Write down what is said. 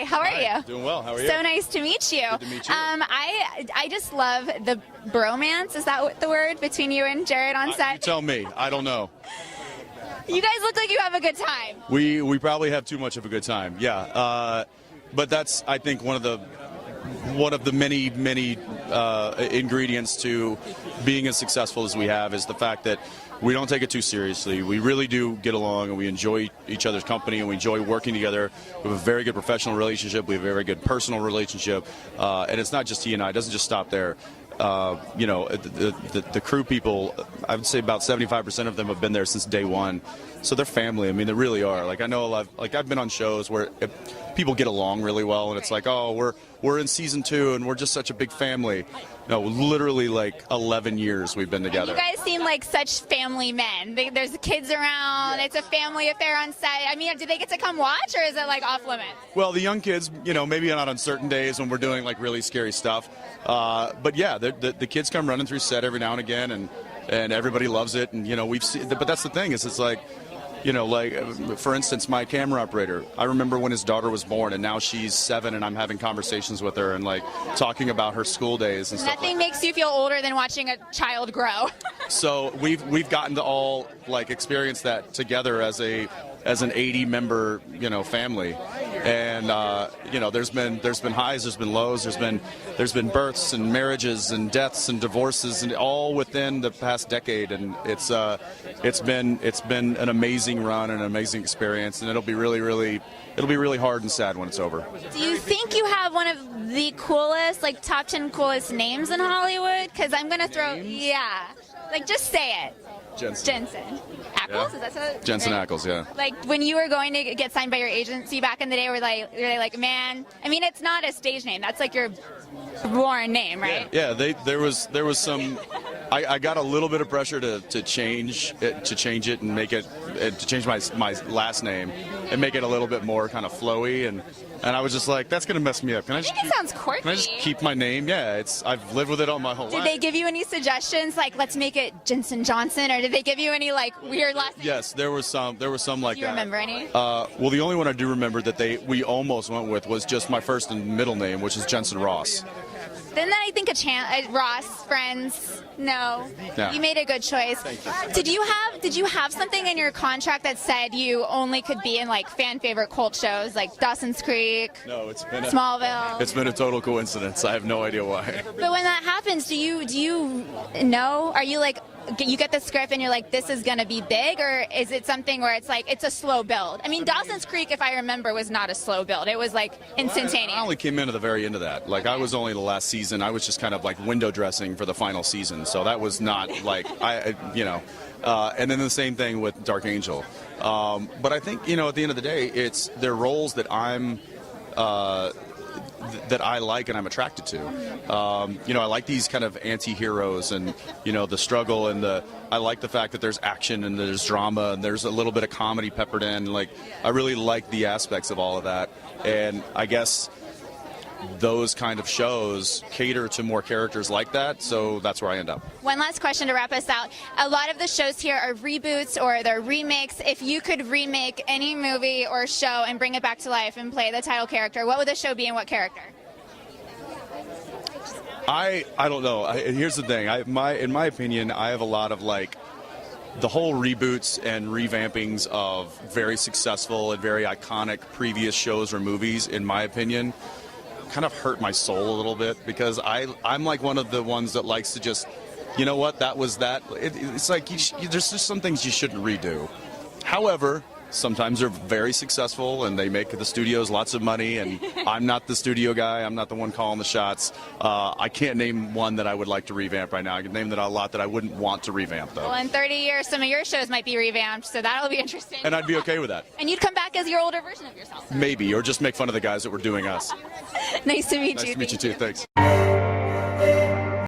Hi, how are you? Doing well. How are you? So nice to meet you. Good to meet you. I just love the bromance. Is that the word between you and Jared on set? You tell me. I don't know. You guys look like you have a good time. We probably have too much of a good time. Yeah. But that's, I think, one of the many ingredients to being as successful as we have is the fact that we don't take it too seriously. We really do get along, and we enjoy each other's company, and we enjoy working together. We have a very good professional relationship. We have a very good personal relationship, and it's not just he and I. It doesn't just stop there. You know, the crew people, I would say about 75% of them have been there since day one. So they're family. I mean, they really are. Like, I know a lot, like I've been on shows where people get along really well, and it's like, oh, we're in season 2 and we're just such a big family. No, literally like 11 years we've been together. And you guys seem like such family men. There's kids around. Yeah. It's a family affair on set. I mean, do they get to come watch, or is it like off limits? Well, the young kids, you know, maybe not on certain days when we're doing like really scary stuff. But yeah, the kids come running through set every now and again, and everybody loves it. And you know, we've seen. But that's the thing is, it's like, you know, like, for instance, my camera operator, I remember when his daughter was born, and now she's 7, and I'm having conversations with her and, like, talking about her school days and stuff. Nothing makes you feel older than watching a child grow. So we've gotten to all, like, experience that together as an 80-member, you know, family. And, you know, there's been highs, there's been lows, there's been births and marriages and deaths and divorces, and all within the past decade. And it's been an amazing run and an amazing experience, and it'll be really hard and sad when it's over. Do you think you have one of the coolest, like top 10 coolest names in Hollywood? Because I'm gonna throw, yeah, like just say it. Jensen. Ackles? Yeah. Is that so? Jensen right? Ackles, yeah. Like when you were going to get signed by your agency back in the day, were they like, man? I mean, it's not a stage name. That's like your born name, right? Yeah. There was some. I got a little bit of pressure to change it and make it to change my last name and make it a little bit more kind of flowy, and I was just like, that's gonna mess me up. I think it sounds quirky. Can I just keep my name? Yeah, I've lived with it all my whole life. Did they give you any suggestions, like let's make it Jensen Johnson, or did they give you any like weird last names? Yes, there was some like that. Do you remember any? Well, the only one I do remember that we almost went with was just my first and middle name, which is Jensen Ross. Then I think Ross, Friends. No, yeah. You made a good choice. Thank you. Did you have something in your contract that said you only could be in like fan favorite cult shows like Dawson's Creek? No, it's been Smallville. It's been a total coincidence. I have no idea why. But when that happens, do you know? Are you like, you get the script and you're like, this is gonna be big, or is it something where it's like it's a slow build? I mean, Dawson's Creek, if I remember, was not a slow build. It was like instantaneous. I only came in at the very end of that. Like, I was only the last season. I was just kind of like window dressing for the final season. So that was not like and then the same thing with Dark Angel. But I think, you know, at the end of the day, they're roles that that I like and I'm attracted to. You know, I like these kind of anti-heroes, and you know, the struggle, and I like the fact that there's action and there's drama and there's a little bit of comedy peppered in. Like, I really like the aspects of all of that, and I guess those kind of shows cater to more characters like that, so that's where I end up. One last question to wrap us out. A lot of the shows here are reboots or they're remakes. If you could remake any movie or show and bring it back to life and play the title character, what would the show be and what character? I don't know. Here's the thing. In my opinion, I have a lot of like the whole reboots and revampings of very successful and very iconic previous shows or movies, in my opinion, kind of hurt my soul a little bit, because I'm like one of the ones that likes to just, you know what, that was that. It's like there's just some things you shouldn't redo. However, sometimes they're very successful and they make the studios lots of money, and I'm not the studio guy. I'm not the one calling the shots. I can't name one that I would like to revamp right now. I can name a lot that I wouldn't want to revamp, though. Well, in 30 years, some of your shows might be revamped, so that'll be interesting. And I'd be okay with that. And you'd come back as your older version of yourself. Maybe, or just make fun of the guys that were doing us. Nice to meet you. Nice to meet you, too. Thanks.